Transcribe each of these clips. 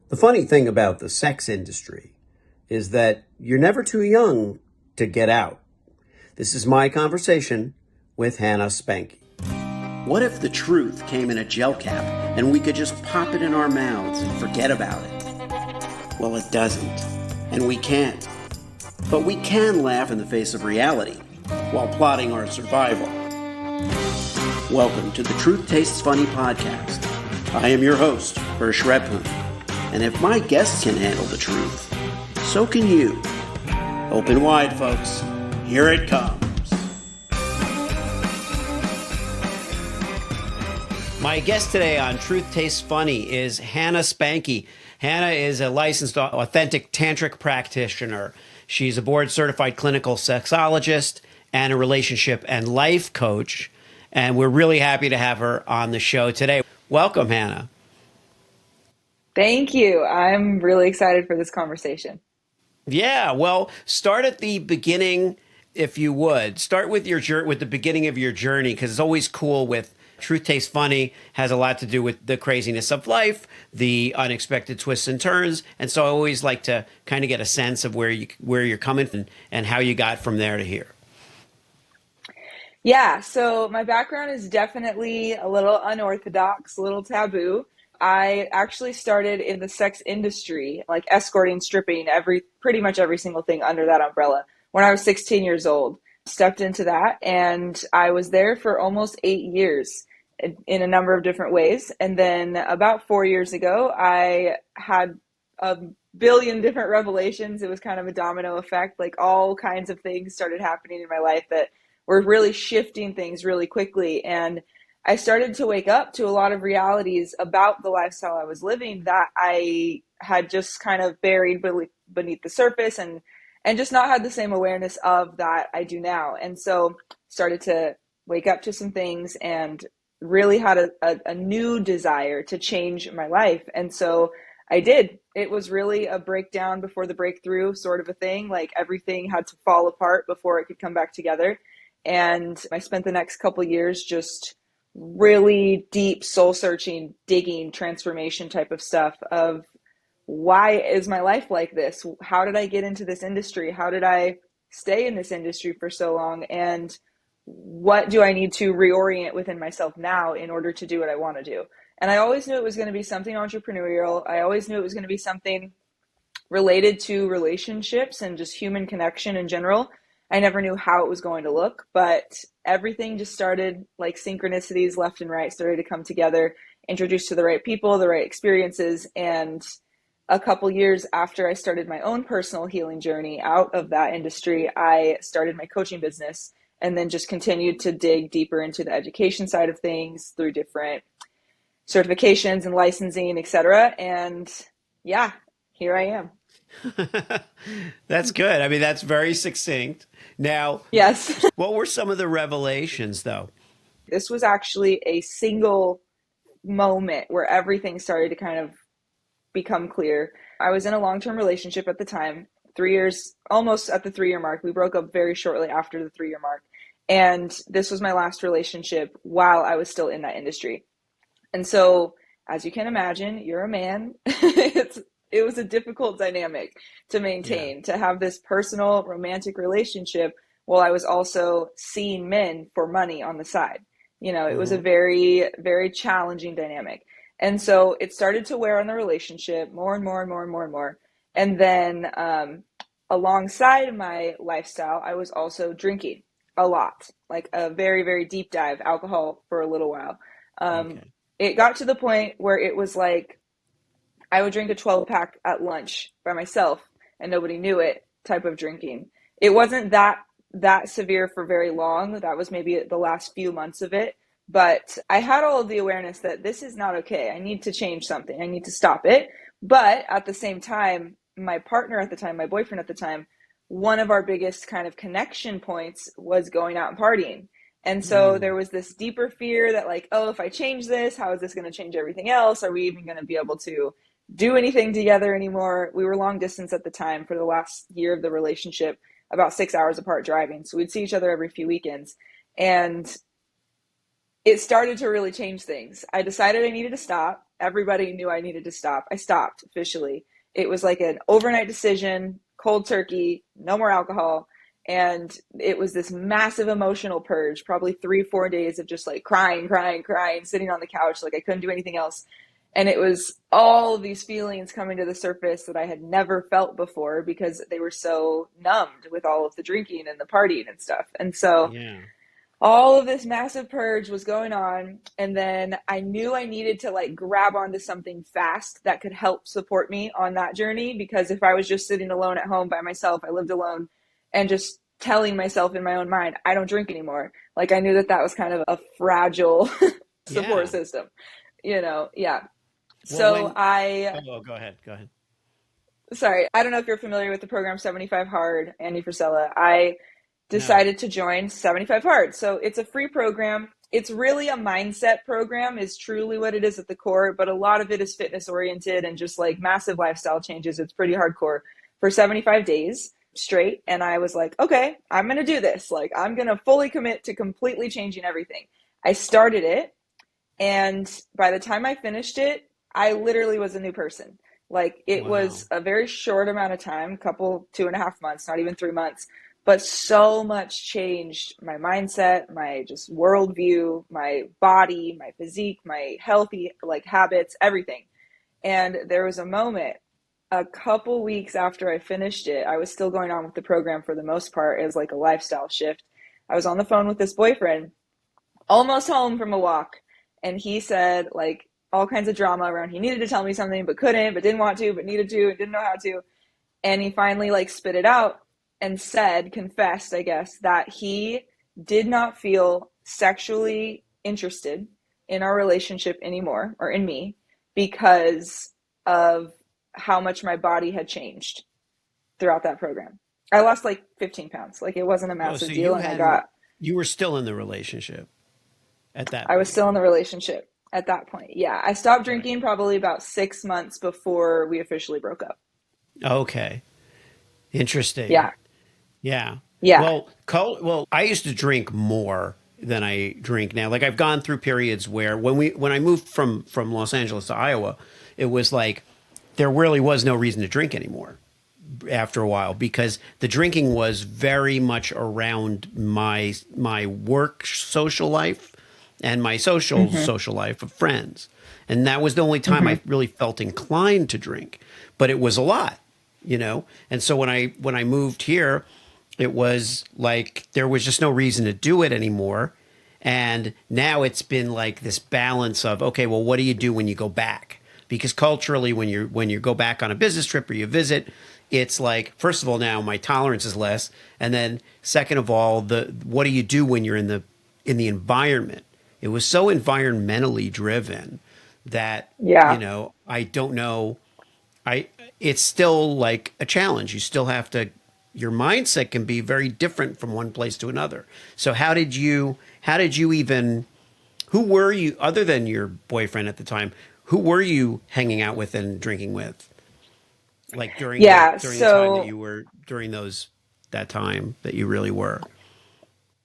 The funny thing about the sex industry is that you're never too young to get out. This is my conversation with Hannah Spanke. What if the truth came in a gel cap and we could just pop it in our mouths and forget about it? Well, it doesn't, and we can't. But we can laugh in the face of reality while plotting our survival. Welcome to the Truth Tastes Funny podcast. I am your host, Hirsch Redpun, and if my guests can handle the truth, so can you. Open wide, folks. Here it comes. My guest today on Truth Tastes Funny is Hannah Spanke. Hannah is a licensed authentic tantric practitioner. She's a board-certified clinical sexologist and a relationship and life coach. And we're really happy to have her on the show today. Welcome, Hannah. Thank you. I'm really excited for this conversation. Yeah, well, start at the beginning, if you would. Start with the beginning of your journey, because it's always cool with Truth Tastes Funny, has a lot to do with the craziness of life, the unexpected twists and turns, and so I always like to kind of get a sense of where you're coming from and how you got from there to here. Yeah, so my background is definitely a little unorthodox, a little taboo. I actually started in the sex industry, like escorting, stripping, pretty much every single thing under that umbrella when I was 16 years old. Stepped into that and I was there for almost 8 years in a number of different ways. And then about 4 years ago, I had a billion different revelations. It was kind of a domino effect, like all kinds of things started happening in my life that were really shifting things really quickly. And I started to wake up to a lot of realities about the lifestyle I was living that I had just kind of buried beneath the surface and just not had the same awareness of that I do now. And so started to wake up to some things and really had a new desire to change my life. And so I did. It was really a breakdown before the breakthrough sort of a thing. Like everything had to fall apart before it could come back together. And I spent the next couple years just really deep soul searching, digging, transformation type of stuff of why is my life like this? How did I get into this industry? How did I stay in this industry for so long? And what do I need to reorient within myself now in order to do what I want to do? And I always knew it was going to be something entrepreneurial. I always knew it was going to be something related to relationships and just human connection in general. I never knew how it was going to look, but everything just started, like synchronicities left and right started to come together, introduced to the right people, the right experiences. And a couple years after I started my own personal healing journey out of that industry, I started my coaching business and then just continued to dig deeper into the education side of things through different certifications and licensing, etc. And yeah, here I am. That's good. I mean, that's very succinct. Now, Yes. what were some of the revelations, though? This was actually a single moment where everything started to kind of become clear. I was in a long-term relationship at the time, 3 years, almost at the 3-year mark. We broke up very shortly after the 3-year mark. And this was my last relationship while I was still in that industry. And so, as you can imagine, you're a man. It was a difficult dynamic to maintain, to have this personal romantic relationship while I was also seeing men for money on the side. It was a very, very challenging dynamic. And so it started to wear on the relationship more and more and more and more and more. And then alongside my lifestyle, I was also drinking a lot, like a very, very deep dive alcohol for a little while. It got to the point where it was like I would drink a 12-pack at lunch by myself and nobody knew it type of drinking. It wasn't that severe for very long. That was maybe the last few months of it. But I had all of the awareness that this is not okay. I need to change something. I need to stop it. But at the same time, my partner at the time, my boyfriend at the time, one of our biggest kind of connection points was going out and partying. And so there was this deeper fear that like, oh, if I change this, how is this going to change everything else? Are we even going to be able to do anything together anymore? We were long distance at the time for the last year of the relationship, about 6 hours apart driving. So we'd see each other every few weekends. And it started to really change things. I decided I needed to stop. everybody knew I needed to stop. I stopped officially. It was like an overnight decision, cold turkey, no more alcohol. And it was this massive emotional purge, probably 3, 4 days of just like crying, crying, crying, sitting on the couch. Like I couldn't do anything else. And it was all of these feelings coming to the surface that I had never felt before because they were so numbed with all of the drinking and the partying and stuff. And so Yeah. all of this massive purge was going on. And then I knew I needed to like grab onto something fast that could help support me on that journey. Because if I was just sitting alone at home by myself, I lived alone and just telling myself in my own mind, I don't drink anymore. Like I knew that that was kind of a fragile support Yeah. system, you know? Yeah. Well, So when, I, oh, go ahead. Go ahead. sorry, I don't know if you're familiar with the program 75 Hard, Andy Frisella. I No. decided to join 75 Hard. So it's a free program. It's really a mindset program, is truly what it is at the core, but a lot of it is fitness oriented and just like massive lifestyle changes. It's pretty hardcore for 75 days straight. And I was like, okay, I'm going to do this. Like, I'm going to fully commit to completely changing everything. I started it. And by the time I finished it, I literally was a new person. Like it Wow. was a very short amount of time, couple, 2.5 months, not even 3 months, but so much changed my mindset, my just worldview, my body, my physique, my healthy like habits, everything. And there was a moment a couple weeks after I finished it, I was still going on with the program for the most part as like a lifestyle shift. I was on the phone with this boyfriend almost home from a walk, and he said like all kinds of drama around he needed to tell me something but couldn't, but didn't want to, but needed to and didn't know how to. And he finally like spit it out and said, confessed, I guess, that he did not feel sexually interested in our relationship anymore, or in me, because of how much my body had changed throughout that program. I lost like 15 pounds. Like it wasn't a Oh, massive so deal. you And hadn't, you were still in the relationship at that I was point. still in the relationship at that point. Yeah. I stopped Right. drinking probably about 6 months before we officially broke up. Okay. Interesting. Yeah. Yeah. Yeah. Well, I used to drink more than I drink now. Like I've gone through periods where when I moved from Los Angeles to Iowa, it was like there really was no reason to drink anymore after a while because the drinking was very much around my work social life and my Mm-hmm. social life of friends. And that was the only time Mm-hmm. I really felt inclined to drink. But it was a lot, you know? And so when I moved here, it was like there was just no reason to do it anymore. And now it's been like this balance of, okay, well, what do you do when you go back? Because culturally, when you go back on a business trip or you visit, it's like first of all, now my tolerance is less, and then second of all, the what do you do when you're in the environment? It was so environmentally driven that Yeah. I don't know. I It's still like a challenge. You still have to. Your mindset can be very different from one place to another. So how did you even who were you other than your boyfriend at the time? Who were you hanging out with and drinking with? Like Yeah. during the time that So you were during those that time that you really were.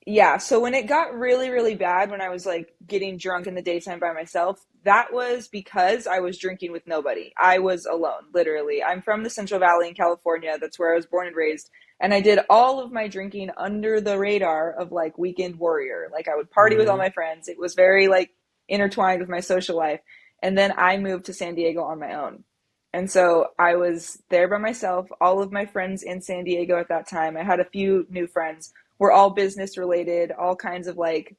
yeah, so when it got really, really bad, when I was like getting drunk in the daytime by myself, that was because I was drinking with nobody. I was alone, literally. I'm from the Central Valley in California. That's where I was born and raised. And I did all of my drinking under the radar of like weekend warrior. Like I would party with all Hmm. my friends. It was very like intertwined with my social life. And then I moved to San Diego on my own. And so I was there by myself, all of my friends in San Diego at that time. I had a few new friends, we're all business related, all kinds of like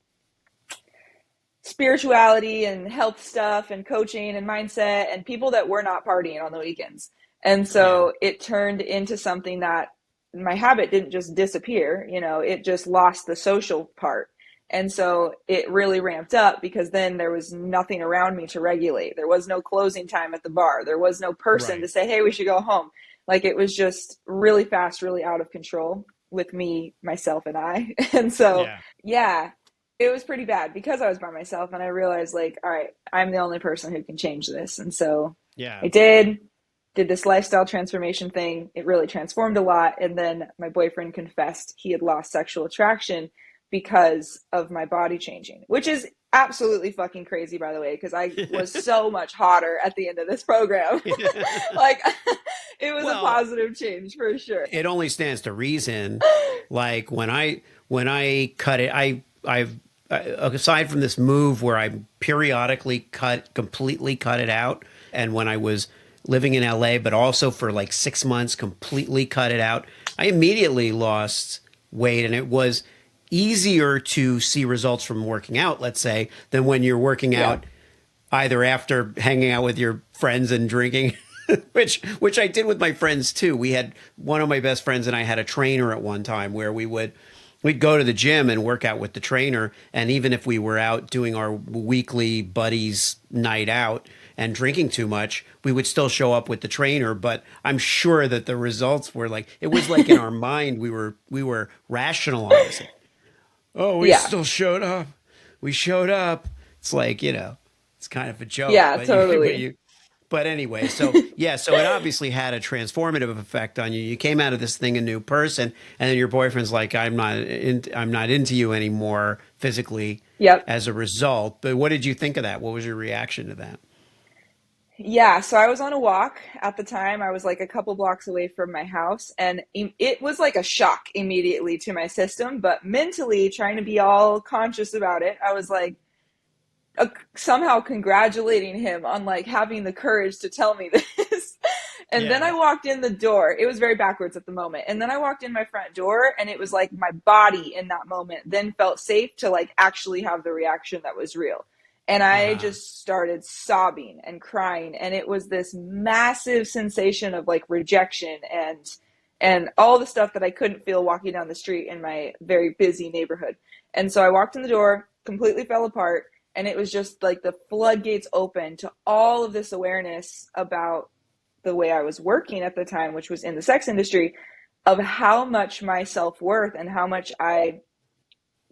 spirituality and health stuff and coaching and mindset and people that were not partying on the weekends. And Yeah. so it turned into something that my habit didn't just disappear, it just lost the social part. And so it really ramped up because then there was nothing around me to regulate. There was no closing time at the bar. There was no person Right. to say, hey, we should go home. Like it was just really fast, really out of control with me, myself, and I. And so, Yeah. yeah, it was pretty bad because I was by myself and I realized like, all right, I'm the only person who can change this. And so Yeah. I did this lifestyle transformation thing. It really transformed a lot. And then my boyfriend confessed he had lost sexual attraction because of my body changing, which is absolutely fucking crazy, by the way, because I was so much hotter at the end of this program. Like, it was a Well, positive change for sure. it only stands to reason. Like when I cut it, aside from this move where I periodically completely cut it out, and when I was living in LA, but also for like 6 months, completely cut it out, I immediately lost weight, and it was easier to see results from working out, let's say, than when you're working Yeah. out either after hanging out with your friends and drinking, which I did with my friends too. We had one of my best friends and I had a trainer at one time where we'd go to the gym and work out with the trainer, and even if we were out doing our weekly buddies night out and drinking too much, we would still show up with the trainer. But I'm sure that the results were like, it was like in our mind we were rationalizing. Oh, we Yeah. still showed up. We showed up. It's like, it's kind of a joke, Yeah, but you, but totally. you, but anyway, so yeah, so it obviously had a transformative effect on you. You came out of this thing a new person, and then your boyfriend's like, I'm not into you anymore physically Yep. as a result. But what did you think of that? What was your reaction to that? Yeah, so I was on a walk at the time. I was like a couple blocks away from my house, and it was like a shock immediately to my system. But mentally, trying to be all conscious about it, I was like, somehow congratulating him on like having the courage to tell me this. And then Yeah. I walked in the door. It was very backwards at the moment. And then I walked in my front door, and it was like my body in that moment then felt safe to like actually have the reaction that was real. And I Uh-huh. just started sobbing and crying, and it was this massive sensation of like rejection and all the stuff that I couldn't feel walking down the street in my very busy neighborhood. And so I walked in the door, completely fell apart, and it was just like the floodgates open to all of this awareness about the way I was working at the time, which was in the sex industry, of how much my self-worth and how much I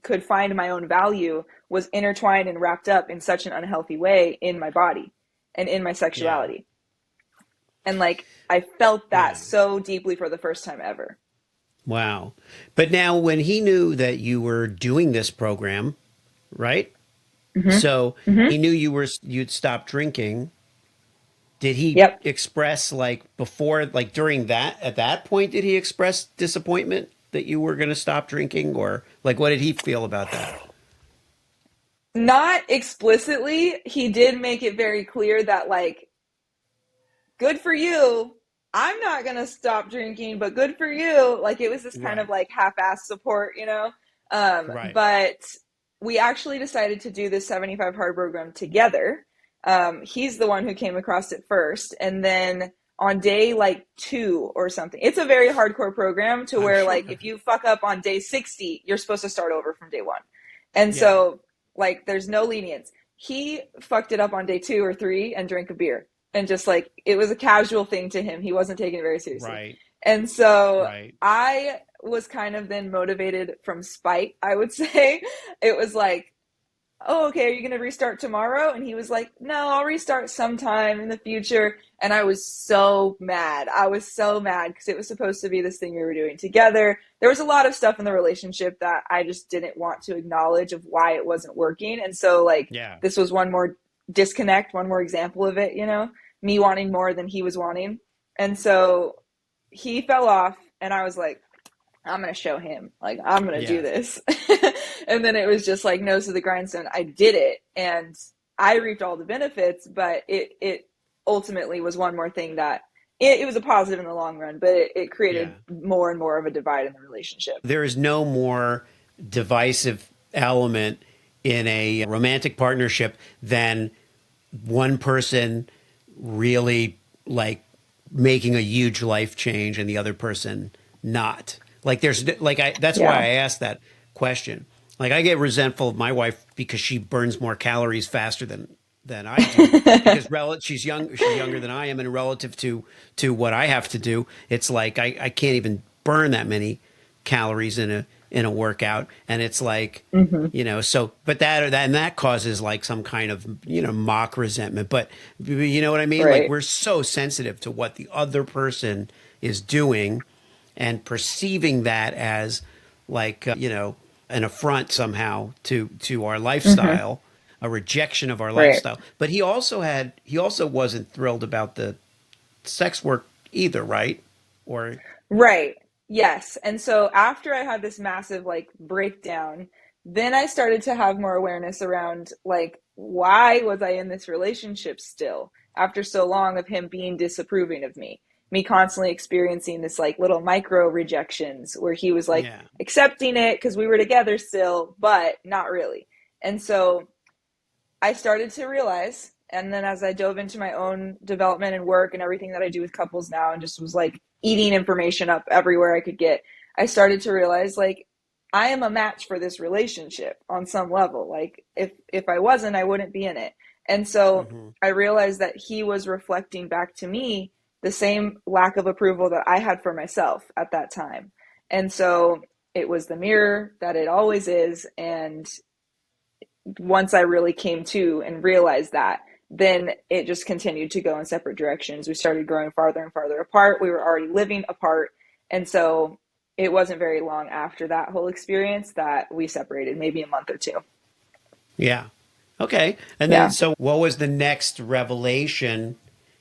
could find my own value was intertwined and wrapped up in such an unhealthy way in my body and in my Yeah. sexuality. And like I felt that Yeah. so deeply for the first time ever. Wow. But now when he knew that you were doing this program, right? Mm-hmm. So Mm-hmm. he knew you'd stopped drinking. Did he Yep. express like before, like during that, at that point, did he express disappointment that you were going to stop drinking, or like what did he feel about that? Not explicitly. He did make it very clear that like good for you. I'm not going to stop drinking, but good for you. Like it was this kind of Right. like half-ass support, you know? Right. But we actually decided to do this 75 hard program together. He's the one who came across it first. And then on day like 2 or something, it's a very hardcore program to I'm where sure. like if you fuck up on day 60, you're supposed to start over from day 1. And Yeah. so like there's no lenience. He fucked it up on day 2 or 3 and drank a beer, and just like it was a casual thing to him. He wasn't taking it very seriously. Right. And so Right. I was kind of then motivated from spite, I would say. It was like, oh, okay, are you going to restart tomorrow? And he was like, no, I'll restart sometime in the future. And I was so mad. I was so mad because it was supposed to be this thing we were doing together. There was a lot of stuff in the relationship that I just didn't want to acknowledge of why it wasn't working. And so, like, Yeah. this was one more disconnect, one more example of it, you know, me wanting more than he was wanting. And so he fell off, and I was like, I'm gonna show him. Like I'm gonna do Yeah. this. And then it was just like nose to the grindstone. I did it, and I reaped all the benefits. But it ultimately was one more thing that it was a positive in the long run, but it created Yeah. more and more of a divide in the relationship. There is no more divisive element in a romantic partnership than one person really like making a huge life change and the other person not. Like there's like I that's why Yeah. I asked that question. Like I get resentful of my wife because she burns more calories faster than I do because she's younger than I am, and relative to what I have to do, it's like I can't even burn that many calories in a workout, and it's like Mm-hmm. so but that causes like some kind of mock resentment, but you know what I mean, like Right. we're so sensitive to what the other person is doing and perceiving that as like an affront somehow to our Mm-hmm. lifestyle, a rejection of our Right. lifestyle. But he also wasn't thrilled about the sex work either, right? Or Right. Yes. And so after I had this massive like breakdown, then I started to have more awareness around like why was I in this relationship still after so long of him being disapproving of me? Me constantly experiencing this like little micro rejections where he was like yeah. accepting it because we were together still, but not really. And so I started to realize, and then as I dove into my own development and work and everything that I do with couples now, and just was like eating information up everywhere I could get, I started to realize like I am a match for this relationship on some level. Like if I wasn't, I wouldn't be in it. And so Hmm. I realized that he was reflecting back to me the same lack of approval that I had for myself at that time. And so it was the mirror that it always is. And once I really came to and realized that, then it just continued to go in separate directions. We started growing farther and farther apart. We were already living apart. And so it wasn't very long after that whole experience that we separated, maybe a month or two. Yeah. Okay. And then, Yeah. so what was the next revelation,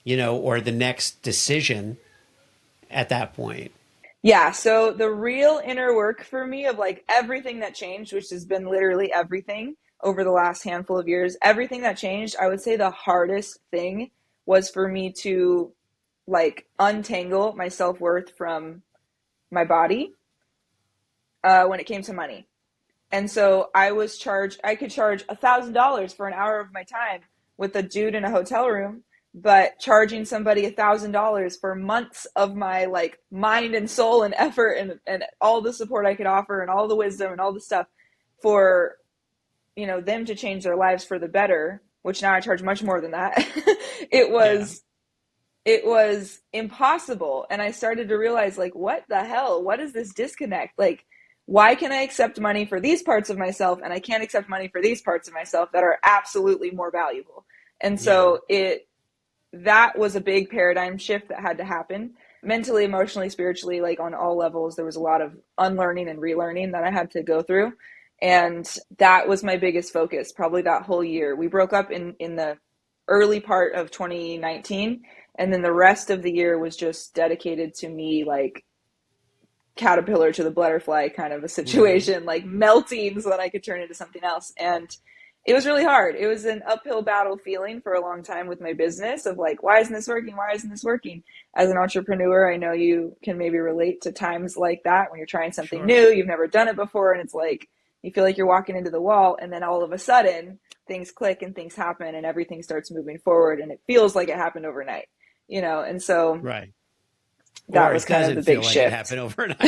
or the next decision at that point? Yeah. So the real inner work for me of like everything that changed, which has been literally everything over the last handful of years, everything that changed, I would say the hardest thing was for me to like untangle my self worth from my body when it came to money. And so I could charge $1,000 for an hour of my time with a dude in a hotel room, but charging somebody $1,000 for months of my like mind and soul and effort and all the support I could offer and all the wisdom and all the stuff for, them to change their lives for the better, which now I charge much more than that. it Yeah. was it was impossible. And I started to realize, like, what the hell? What is this disconnect? Like, why can I accept money for these parts of myself and I can't accept money for these parts of myself that are absolutely more valuable? And Yeah. so that was a big paradigm shift that had to happen mentally, emotionally, spiritually, like on all levels. There was a lot of unlearning and relearning that I had to go through. And that was my biggest focus, probably that whole year. We broke up in the early part of 2019. And then the rest of the year was just dedicated to me, like caterpillar to the butterfly kind of a Hmm. situation, like melting so that I could turn into something else. And it was really hard. It was an uphill battle feeling for a long time with my business of like, why isn't this working? Why isn't this working? As an entrepreneur, I know you can maybe relate to times like that when you're trying something Sure. new, you've never done it before, and it's like you feel like you're walking into the wall, and then all of a sudden things click and things happen and everything starts moving forward, and it feels like it happened overnight, and so Right. that Or was it kind of doesn't the feel big like it shift. happened overnight.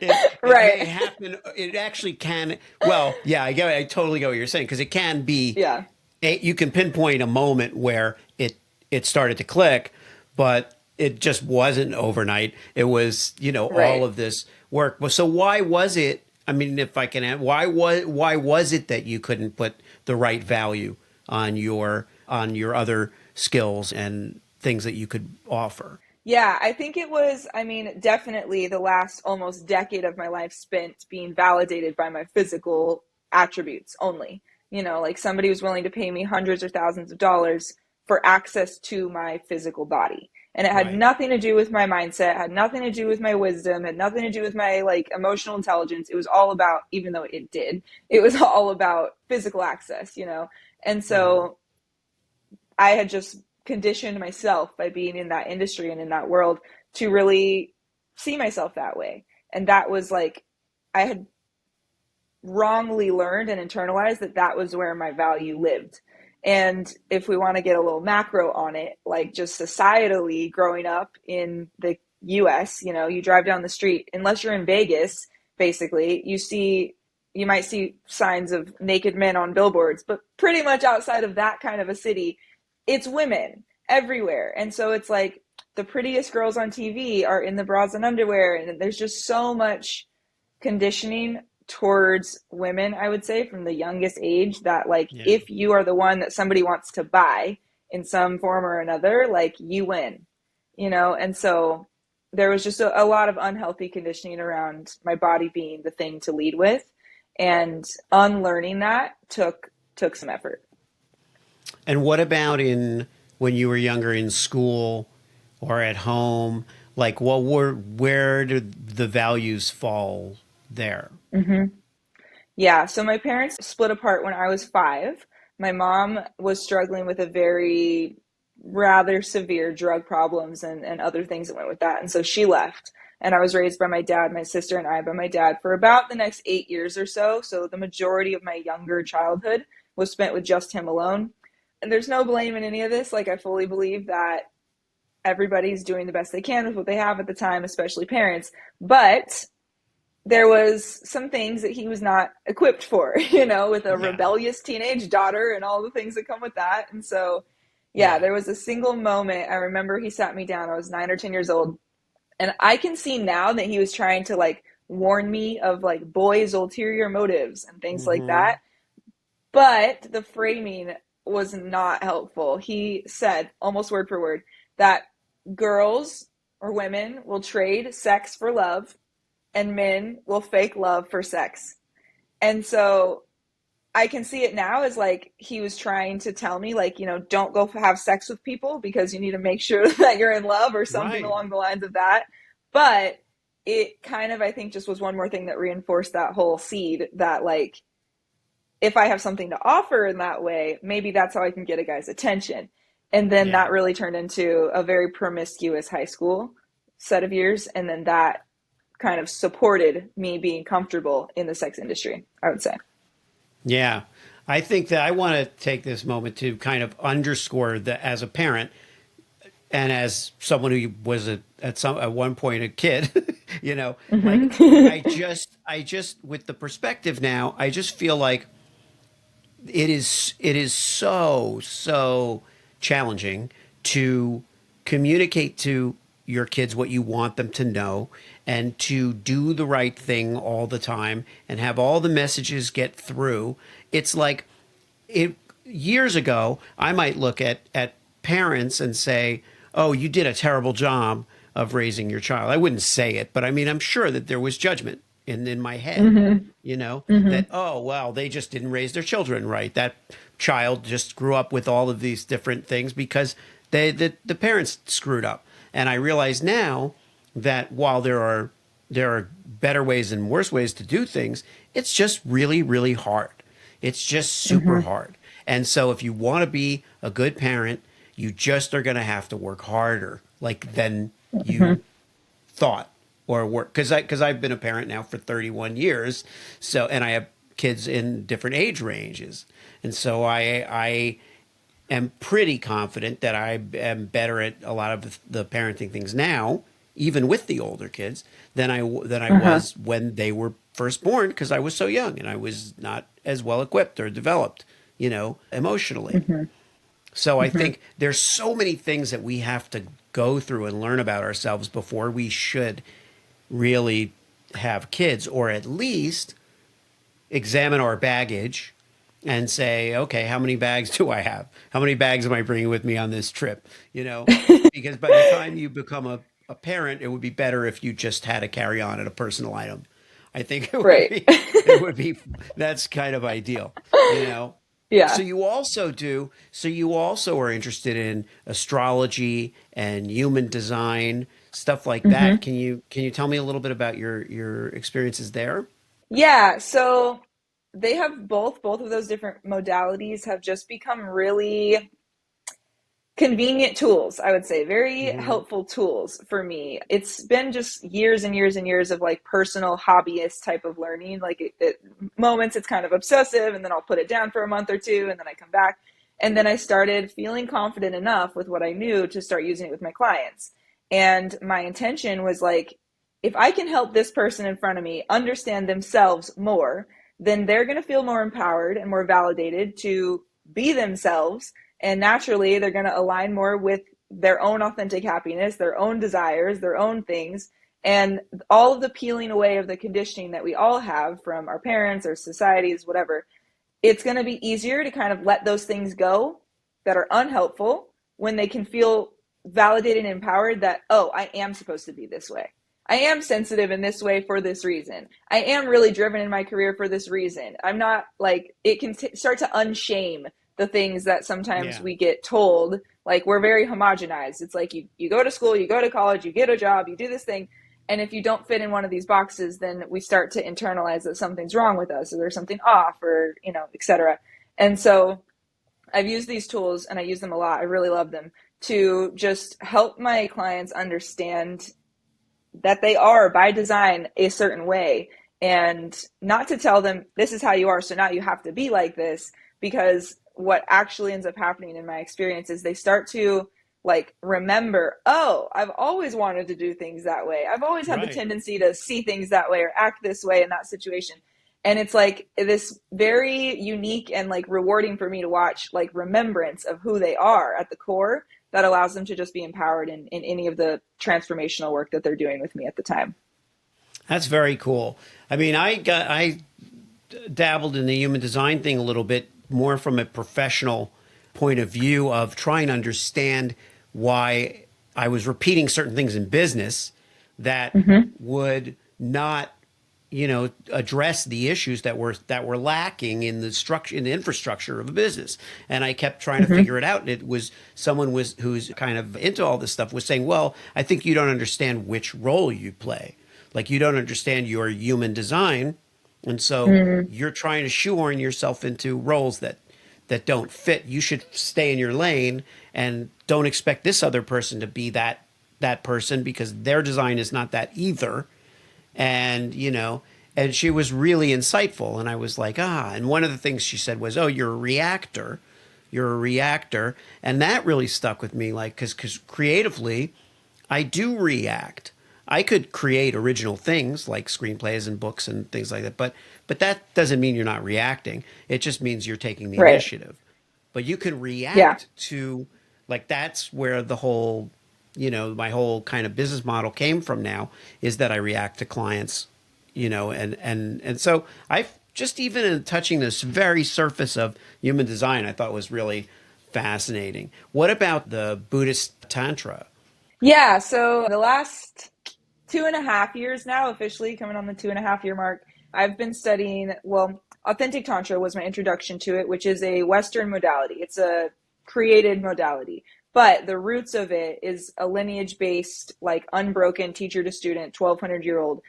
It may Right. happen. It actually can. Well, yeah, I totally get what you're saying, because it can be. Yeah. You can pinpoint a moment where it started to click, but it just wasn't overnight. It was, all Right. of this work. Well, so why was it? I mean, if I can add, why was it that you couldn't put the right value on your other skills and things that you could offer? Yeah, I think it was, I mean, definitely the last almost decade of my life spent being validated by my physical attributes only. Like somebody was willing to pay me hundreds or thousands of dollars for access to my physical body. And it had Right. nothing to do with my mindset, had nothing to do with my wisdom, had nothing to do with my like emotional intelligence. It was all about, even though it did, it was all about physical access. And Hmm. so I had just conditioned myself by being in that industry and in that world to really see myself that way. And that was like, I had wrongly learned and internalized that that was where my value lived. And if we want to get a little macro on it, like just societally growing up in the US, you drive down the street, unless you're in Vegas, basically, you might see signs of naked men on billboards, but pretty much outside of that kind of a city, it's women everywhere. And so it's like the prettiest girls on TV are in the bras and underwear. And there's just so much conditioning towards women, I would say, from the youngest age that, like, Yeah. if you are the one that somebody wants to buy in some form or another, like, you win. And so there was just a lot of unhealthy conditioning around my body being the thing to lead with. And unlearning that took some effort. And what about in when you were younger in school or at home? Like, where did the values fall there? Yeah, so my parents split apart when I was 5. My mom was struggling with a very rather severe drug problems and other things that went with that. And so she left. And I was raised by my dad, my sister and I by my dad for about the next 8 years or so. So the majority of my younger childhood was spent with just him alone. And there's no blame in any of this. Like, I fully believe that everybody's doing the best they can with what they have at the time, especially parents. But there was some things that he was not equipped for, with a Yeah. rebellious teenage daughter and all the things that come with that. And so, yeah, Yeah. there was a single moment. I remember he sat me down. I was 9 or 10 years old. And I can see now that he was trying to like warn me of like boys' ulterior motives and things like Mm-hmm. that. But the framing was not helpful. He said, almost word for word, that girls or women will trade sex for love and men will fake love for sex. And so I can see it now as like he was trying to tell me, like, don't go have sex with people because you need to make sure that you're in love or something Right. along the lines of that. But it kind of, I think, just was one more thing that reinforced that whole seed that, like, if I have something to offer in that way, maybe that's how I can get a guy's attention. And then Yeah. that really turned into a very promiscuous high school set of years. And then that kind of supported me being comfortable in the sex industry, I would say. Yeah. I think that I want to take this moment to kind of underscore that as a parent and as someone who was at one point a kid, like I just with the perspective now, I just feel like it is so challenging to communicate to your kids what you want them to know and to do the right thing all the time and have all the messages get through. It's like it years ago, I might look at parents and say, "Oh, you did a terrible job of raising your child." I wouldn't say it, but I mean, I'm sure that there was judgment in my head, Mm-hmm. that, Mm-hmm. oh, well, they just didn't raise their children right. That child just grew up with all of these different things because the parents screwed up. And I realize now that while there are better ways and worse ways to do things, it's just really, really hard. It's just super Mm-hmm. hard. And so if you want to be a good parent, you just are going to have to work harder like than you Mm-hmm. thought or work because I've been a parent now for 31 years. So and I have kids in different age ranges. And so I am pretty confident that I am better at a lot of the parenting things now, even with the older kids, than I Uh-huh. was when they were first born because I was so young and I was not as well equipped or developed, emotionally. Mm-hmm. So I Mm-hmm. think there's so many things that we have to go through and learn about ourselves before we should really have kids, or at least examine our baggage and say, okay, how many bags do I have? How many bags am I bringing with me on this trip? Because by the time you become a parent, it would be better if you just had a carry on and a personal item. I think Right. it would be, that's kind of ideal, you know? Yeah. So you also are interested in astrology and human design, stuff like that. Mm-hmm. Can you tell me a little bit about your experiences there? Yeah. So they have both of those different modalities have just become really convenient tools, I would say, very Hmm. helpful tools for me. It's been just years and years and years of like personal hobbyist type of learning. Like moments it's kind of obsessive and then I'll put it down for a month or two and then I come back. And then I started feeling confident enough with what I knew to start using it with my clients. And my intention was like, if I can help this person in front of me understand themselves more, then they're going to feel more empowered and more validated to be themselves, and naturally they're going to align more with their own authentic happiness, their own desires, their own things, and all of the peeling away of the conditioning that we all have from our parents or societies, whatever. It's going to be easier to kind of let those things go that are unhelpful when they can feel validated and empowered that, oh, I am supposed to be this way. I am sensitive in this way for this reason. I am really driven in my career for this reason. I'm not like, it can start to unshame the things that sometimes Yeah. we get told. Like, we're very homogenized. It's like you go to school, you go to college, you get a job, you do this thing. And if you don't fit in one of these boxes, then we start to internalize that something's wrong with us, or there's something off, or, et cetera. And so I've used these tools, and I use them a lot. I really love them, to just help my clients understand that they are by design a certain way, and not to tell them this is how you are, so now you have to be like this. Because what actually ends up happening in my experience is they start to like remember, oh, I've always wanted to do things that way. I've always had the Right. tendency to see things that way or act this way in that situation. And it's like this very unique and like rewarding for me to watch, like, remembrance of who they are at the core, that allows them to just be empowered in any of the transformational work that they're doing with me at the time. That's very cool. I mean, I dabbled in the human design thing a little bit more from a professional point of view of trying to understand why I was repeating certain things in business that Mm-hmm. would not, address the issues that were lacking in the structure, in the infrastructure of a business. And I kept trying to Mm-hmm. figure it out. And it was someone who's kind of into all this stuff was saying, well, I think you don't understand which role you play. Like, you don't understand your human design, and so Mm-hmm. you're trying to shoehorn yourself into roles that don't fit. You should stay in your lane and don't expect this other person to be that person, because their design is not that either. And and she was really insightful, and I was like, and one of the things she said was, oh, you're a reactor. And that really stuck with me, like, because creatively I do react. I could create original things like screenplays and books and things like that, but that doesn't mean you're not reacting. It just means you're taking the Right. initiative. But you can Yeah. react to, like, that's where the whole, my whole kind of business model came from now, is that I react to clients, and so I just, even in touching this very surface of human design, I thought was really fascinating. What about the Buddhist Tantra? Yeah. So the last 2.5 years now, officially coming on the 2.5 year mark, I've been studying, well, authentic Tantra was my introduction to it, which is a Western modality. It's a created modality, but the roots of it is a lineage based, like, unbroken teacher to student, 1200-year-old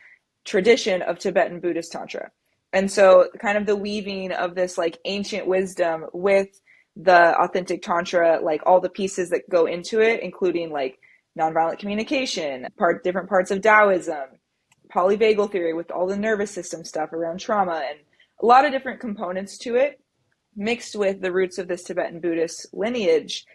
tradition of Tibetan Buddhist Tantra. And so, kind of the weaving of this like ancient wisdom with the authentic Tantra, like all the pieces that go into it, including like nonviolent communication, different parts of Taoism, polyvagal theory with all the nervous system stuff around trauma, and a lot of different components to it, mixed with the roots of this Tibetan Buddhist lineage.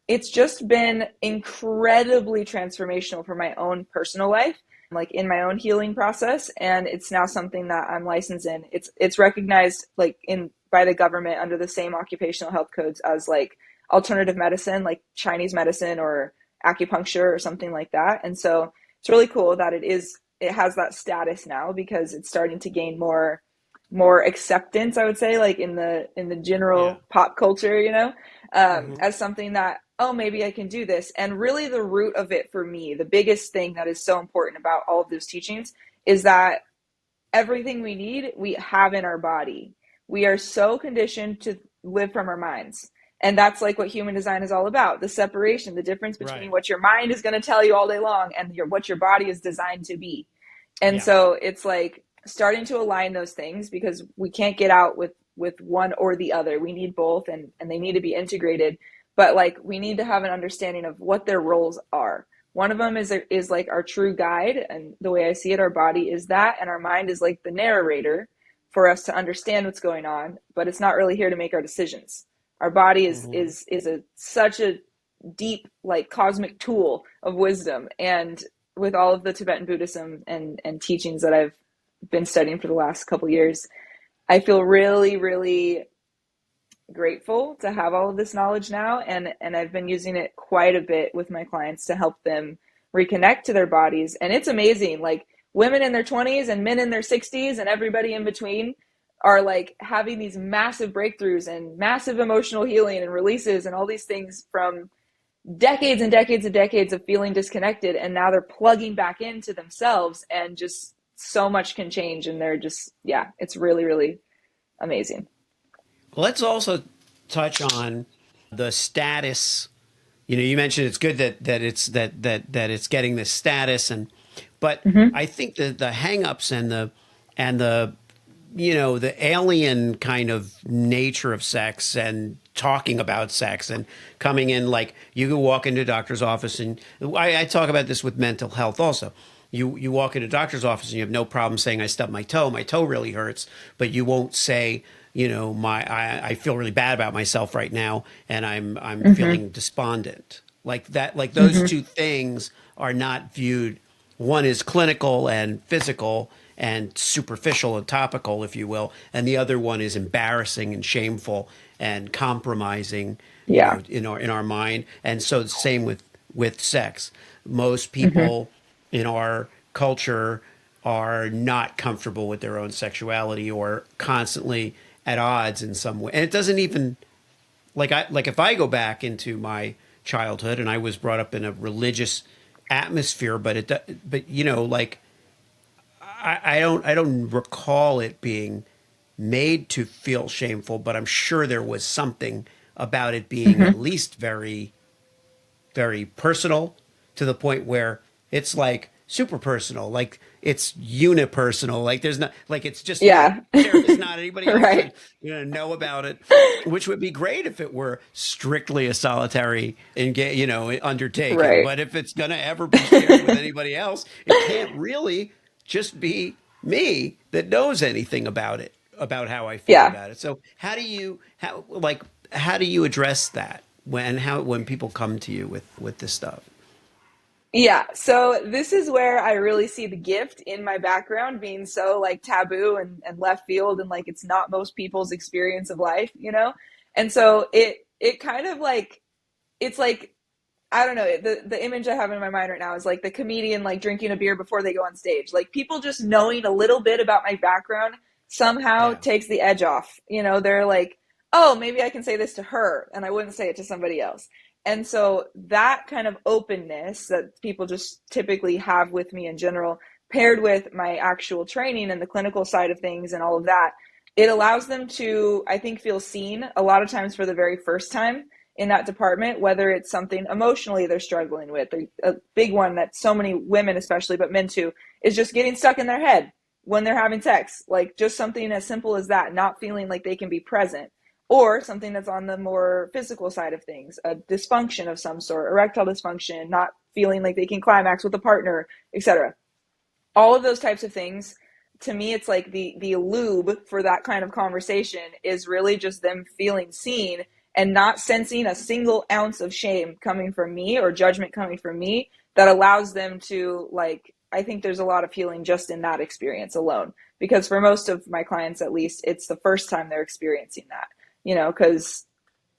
It's just been incredibly transformational for my own personal life, like in my own healing process. And it's now something that I'm licensed in. It's recognized like in by the government under the same occupational health codes as like alternative medicine, like Chinese medicine or acupuncture or something like that. And so it's really cool that it has that status now, because it's starting to gain more acceptance, I would say, like in the Yeah. general pop culture, Hmm. as something that, oh, maybe I can do this. And really, the root of it for me, the biggest thing that is so important about all of those teachings, is that everything we need, we have in our body. We are so conditioned to live from our minds. And that's like what human design is all about, the separation, the difference between Right. what your mind is going to tell you all day long and what your body is designed to be. And Yeah. so it's like starting to align those things, because we can't get out with one or the other. We need both, and they need to be integrated. But like, we need to have an understanding of what their roles are. One of them is like our true guide, and the way I see it, our body is that, and our mind is like the narrator for us to understand what's going on, but it's not really here to make our decisions. Our body is Hmm. is is a such a deep, like, cosmic tool of wisdom. And with all of the Tibetan Buddhism and teachings that I've been studying for the last couple of years, I feel really, really grateful to have all of this knowledge now, and I've been using it quite a bit with my clients to help them reconnect to their bodies. And it's amazing, like, women in their 20s and men in their 60s and everybody in between are like having these massive breakthroughs and massive emotional healing and releases and all these things from decades and decades and decades of feeling disconnected, and now they're plugging back into themselves, and just so much can change, and they're just, yeah, it's really, really amazing. Let's also touch on the status. You know, you mentioned it's good that it's getting this status, but Hmm. I think the hangups and the the alien kind of nature of sex and talking about sex and coming in, like you can walk into a doctor's office, and I talk about this with mental health also. You walk into a doctor's office and you have no problem saying I stubbed my toe really hurts, but you won't say, I feel really bad about myself right now and I'm Hmm. feeling despondent. Like that, like those Hmm. two things are not viewed. One is clinical and physical and superficial and topical, if you will, and the other one is embarrassing and shameful and compromising, Yeah. in our mind. And so the same with sex. Most Hmm. people in our culture are not comfortable with their own sexuality or constantly at odds in some way. And it doesn't even, like if I go back into my childhood and I was brought up in a religious atmosphere, but like I don't recall it being made to feel shameful, but I'm sure there was something about it being at Hmm. least very, very personal, to the point where it's like super personal, like it's unipersonal, like there's not, like it's just you. Yeah. There's not anybody else to Right. know about it, which would be great if it were strictly a solitary undertaking. Right. But if it's gonna ever be shared with anybody else, it can't really just be me that knows anything about it, about how I feel Yeah. about it. So how do you address that when people come to you with this stuff? Yeah, so this is where I really see the gift in my background being so like taboo and left field and like it's not most people's experience of life, you know? And so it kind of like it's like I don't know, the image I have in my mind right now is like the comedian like drinking a beer before they go on stage. Like people just knowing a little bit about my background somehow Yeah, takes the edge off. You know, they're like, "Oh, maybe I can say this to her and I wouldn't say it to somebody else." And so that kind of openness that people just typically have with me in general, paired with my actual training and the clinical side of things and all of that, it allows them to, I think, feel seen a lot of times for the very first time in that department, whether it's something emotionally they're struggling with. A big one that so many women, especially, but men too, is just getting stuck in their head when they're having sex. Like just something as simple as that, not feeling like they can be present. Or something that's on the more physical side of things, a dysfunction of some sort, erectile dysfunction, not feeling like they can climax with a partner, etc. All of those types of things, to me it's like the lube for that kind of conversation is really just them feeling seen and not sensing a single ounce of shame coming from me or judgment coming from me that allows them to like I think there's a lot of healing just in that experience alone because for most of my clients at least it's the first time they're experiencing that, you know, because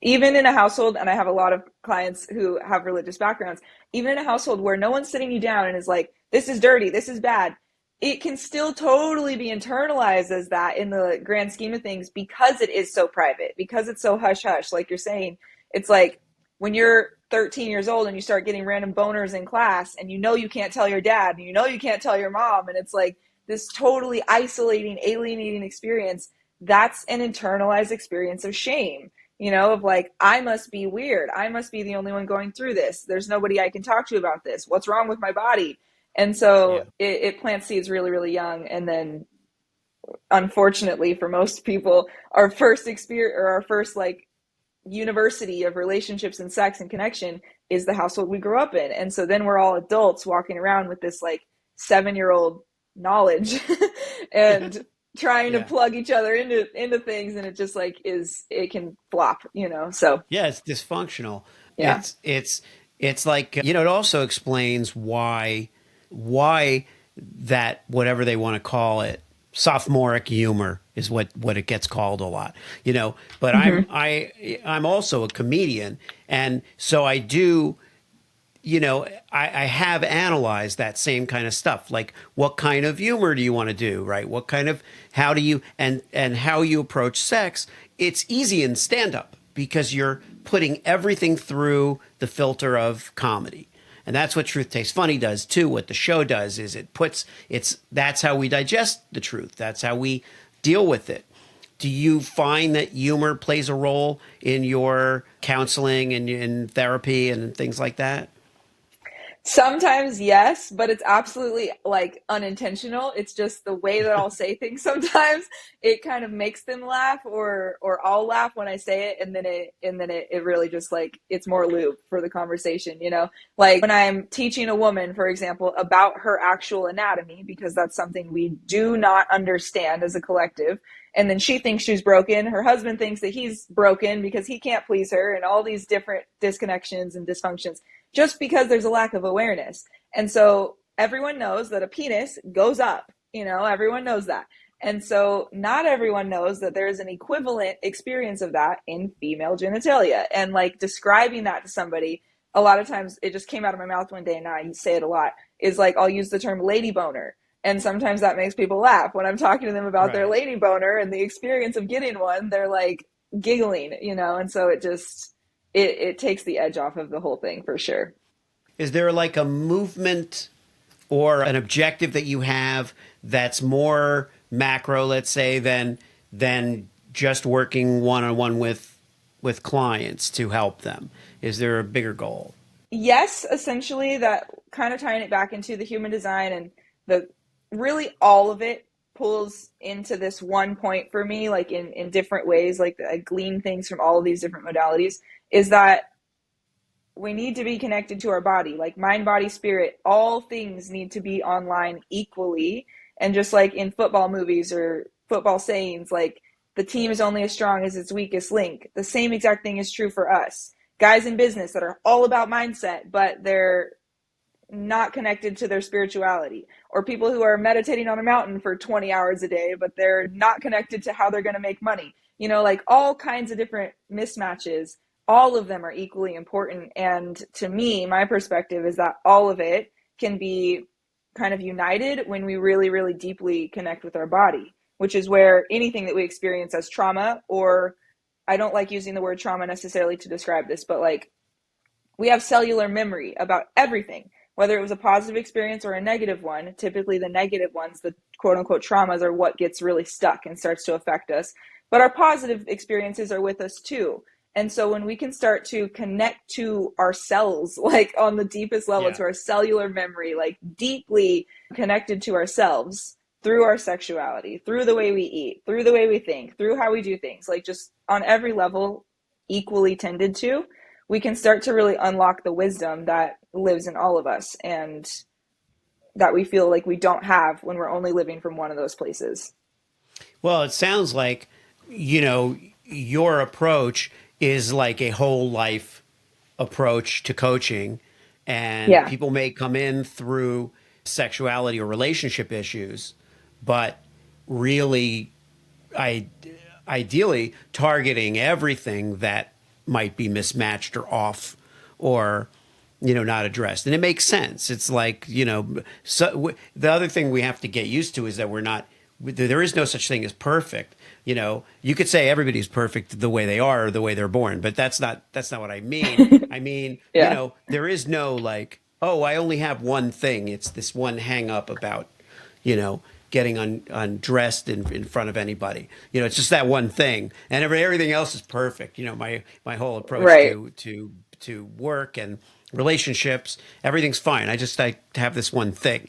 even in a household, and I have a lot of clients who have religious backgrounds, even in a household where no one's sitting you down and is like, this is dirty, this is bad, it can still totally be internalized as that in the grand scheme of things because it is so private, because it's so hush hush. Like you're saying, it's like when you're 13 years old and you start getting random boners in class and you know you can't tell your dad and you know you can't tell your mom, and it's like this totally isolating, alienating experience. That's an internalized experience of shame, you know, of like, I must be weird. I must be the only one going through this. There's nobody I can talk to about this. What's wrong with my body? And so yeah, it plants seeds really, really young. And then, unfortunately, for most people, our first experience or our first like university of relationships and sex and connection is the household we grew up in. And so then we're all adults walking around with this like 7-year old knowledge and trying to yeah, plug each other into things, and it just like is it can flop, you know. So yeah. It's dysfunctional. yeah. It's like, it also explains why that, whatever they want to call it, sophomoric humor is what it gets called a lot. But Hmm. I'm also a comedian, and so I do. I have analyzed that same kind of stuff. Like, what kind of humor do you want to do, right? How do you, and how you approach sex? It's easy in stand up because you're putting everything through the filter of comedy. And that's what Truth Tastes Funny does too. What the show does is that's how we digest the truth. That's how we deal with it. Do you find that humor plays a role in your counseling and in therapy and things like that? Sometimes yes, but it's absolutely like unintentional. It's just the way that I'll say things sometimes. It kind of makes them laugh, or I'll laugh when I say it, and then it really just like it's more lube for the conversation, you know? Like when I'm teaching a woman, for example, about her actual anatomy, because that's something we do not understand as a collective. And then she thinks she's broken. Her husband thinks that he's broken because he can't please her, and all these different disconnections and dysfunctions just because there's a lack of awareness. And so everyone knows that a penis goes up, you know, everyone knows that. And so not everyone knows that there's an equivalent experience of that in female genitalia. And like describing that to somebody, a lot of times it just came out of my mouth one day and now I say it a lot, is like I'll use the term lady boner. And sometimes that makes people laugh. When I'm talking to them about their Right. lady boner and the experience of getting one, they're like giggling, you know, and so it takes the edge off of the whole thing for sure. Is there like a movement or an objective that you have that's more macro, let's say, than just working one on one with clients to help them? Is there a bigger goal? Yes, essentially that kind of tying it back into the human design and the really all of it pulls into this one point for me, like in different ways, like I glean things from all of these different modalities, is that we need to be connected to our body, like mind, body, spirit. All things need to be online equally. And just like in football movies or football sayings, like the team is only as strong as its weakest link. The same exact thing is true for us. Guys in business that are all about mindset, but they're not connected to their spirituality, or people who are meditating on a mountain for 20 hours a day, but they're not connected to how they're going to make money. You know, like all kinds of different mismatches. All of them are equally important. And to me, my perspective is that all of it can be kind of united when we really, really deeply connect with our body, which is where anything that we experience as trauma, or I don't like using the word trauma necessarily to describe this, but like we have cellular memory about everything, whether it was a positive experience or a negative one. Typically, the negative ones, the quote unquote traumas, are what gets really stuck and starts to affect us. But our positive experiences are with us too. And so when we can start to connect to ourselves, like on the deepest level, Yeah. to our cellular memory, like deeply connected to ourselves through our sexuality, through the way we eat, through the way we think, through how we do things, like just on every level, equally tended to, we can start to really unlock the wisdom that lives in all of us and that we feel like we don't have when we're only living from one of those places. Well, it sounds like, your approach is like a whole life approach to coaching. And Yeah. people may come in through sexuality or relationship issues, but really, I ideally targeting everything that might be mismatched or off or not addressed. And it makes sense. It's like, the other thing we have to get used to is that we're not, there is no such thing as perfect. You could say everybody's perfect the way they are or the way they're born, but that's not what I mean. I mean, Yeah. there is no like, oh, I only have one thing. It's this one hang up about, you know, getting undressed in front of anybody. It's just that one thing, and everything else is perfect. My whole approach Right. to work and relationships, everything's fine. I have this one thing,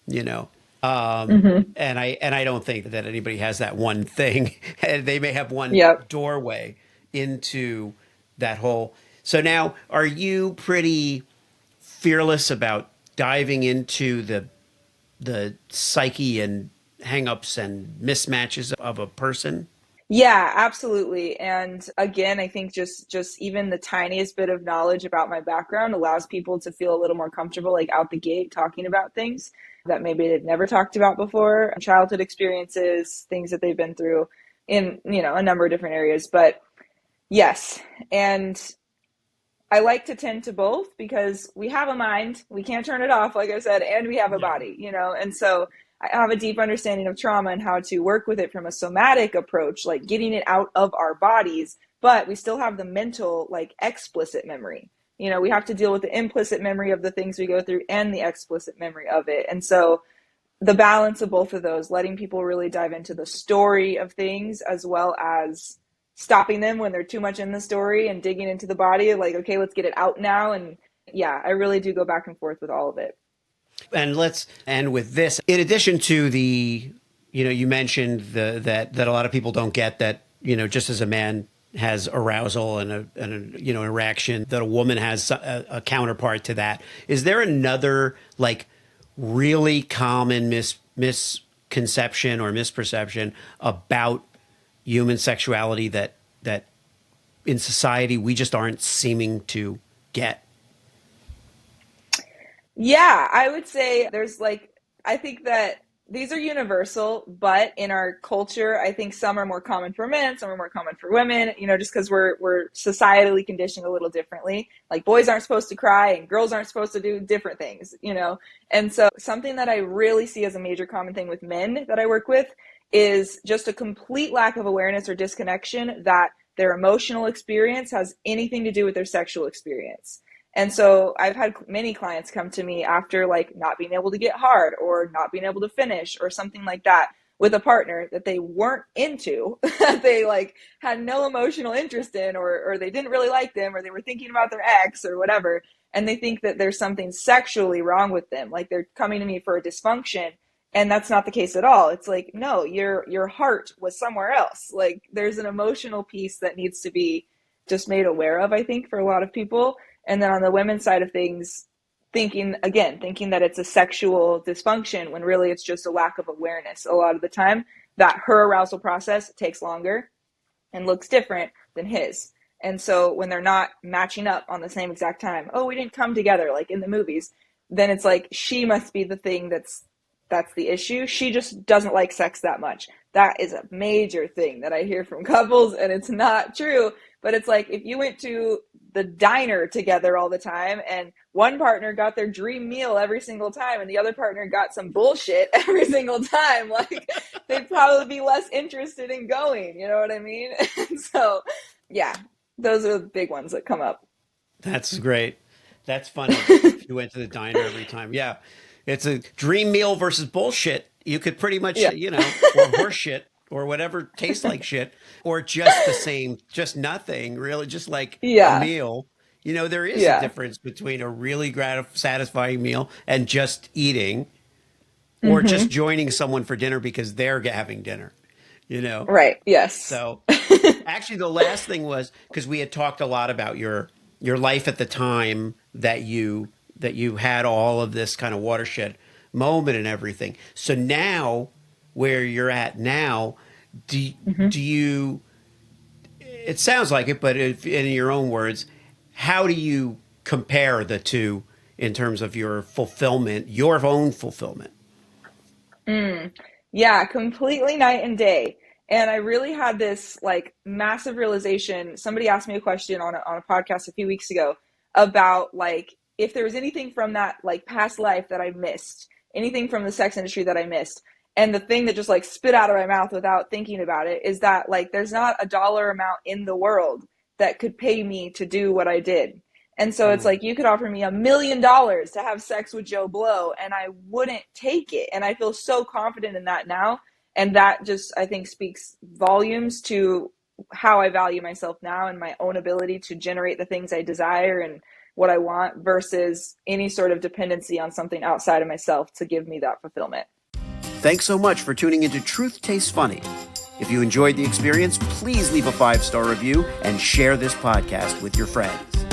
you know. Mm-hmm. And I don't think that anybody has that one thing. And they may have one Yep. doorway into that whole. So now, are you pretty fearless about diving into the psyche and hangups and mismatches of a person? Yeah, absolutely. And again, I think just even the tiniest bit of knowledge about my background allows people to feel a little more comfortable like out the gate talking about things that maybe they've never talked about before, childhood experiences, things that they've been through in, a number of different areas. But yes, and I like to tend to both because we have a mind, we can't turn it off, like I said, and we have a Yeah. body, and so I have a deep understanding of trauma and how to work with it from a somatic approach, like getting it out of our bodies, but we still have the mental, like explicit memory. We have to deal with the implicit memory of the things we go through and the explicit memory of it. And so the balance of both of those, letting people really dive into the story of things as well as stopping them when they're too much in the story and digging into the body, like, okay, let's get it out now. And yeah, I really do go back and forth with all of it. And let's end with this. In addition to the, you mentioned that a lot of people don't get that, just as a man has arousal and an erection, that a woman has a counterpart to that. Is there another like really common misconception or misperception about human sexuality that in society we just aren't seeming to get? Yeah, I would say there's like, I think that these are universal, but in our culture, I think some are more common for men, some are more common for women, just because we're societally conditioned a little differently. Like boys aren't supposed to cry and girls aren't supposed to do different things. And so something that I really see as a major common thing with men that I work with is just a complete lack of awareness or disconnection that their emotional experience has anything to do with their sexual experience. And so I've had many clients come to me after like not being able to get hard or not being able to finish or something like that with a partner that they weren't into, that they like had no emotional interest in, or they didn't really like them, or they were thinking about their ex or whatever. And they think that there's something sexually wrong with them. Like they're coming to me for a dysfunction. And that's not the case at all. It's like, no, your heart was somewhere else. Like there's an emotional piece that needs to be just made aware of, I think, for a lot of people. And then on the women's side of things, thinking that it's a sexual dysfunction when really it's just a lack of awareness a lot of the time, that her arousal process takes longer and looks different than his. And so when they're not matching up on the same exact time, oh, we didn't come together like in the movies, then it's like she must be the thing that's the issue. She just doesn't like sex that much. That is a major thing that I hear from couples, and it's not true. But it's like if you went to the diner together all the time and one partner got their dream meal every single time and the other partner got some bullshit every single time, like they'd probably be less interested in going. You know what I mean? And so, yeah, those are the big ones that come up. That's great. That's funny. If you went to the diner every time. Yeah. It's a dream meal versus bullshit. You could pretty much, Yeah. Or horse shit or whatever tastes like shit, or just the same, just nothing really, just like a Yeah. meal. There is a Yeah. difference between a really satisfying meal and just eating, or just Mm-hmm. joining someone for dinner because they're having dinner, you know? Right. Yes. So actually the last thing was, because we had talked a lot about your life at the time that you had all of this kind of watershed moment and everything. So now, where you're at now, do Mm-hmm. do you? It sounds like it, but if, in your own words, how do you compare the two in terms of your fulfillment, your own fulfillment? Yeah, completely night and day. And I really had this like massive realization. Somebody asked me a question on a podcast a few weeks ago about like if there was anything from that like past life that I missed, anything from the sex industry that I missed. And the thing that just like spit out of my mouth without thinking about it is that like there's not a dollar amount in the world that could pay me to do what I did. And so it's Mm. like you could offer me $1 million to have sex with Joe Blow and I wouldn't take it. And I feel so confident in that now. And that just, I think, speaks volumes to how I value myself now and my own ability to generate the things I desire and what I want versus any sort of dependency on something outside of myself to give me that fulfillment. Thanks so much for tuning into Truth Tastes Funny. If you enjoyed the experience, please leave a 5-star review and share this podcast with your friends.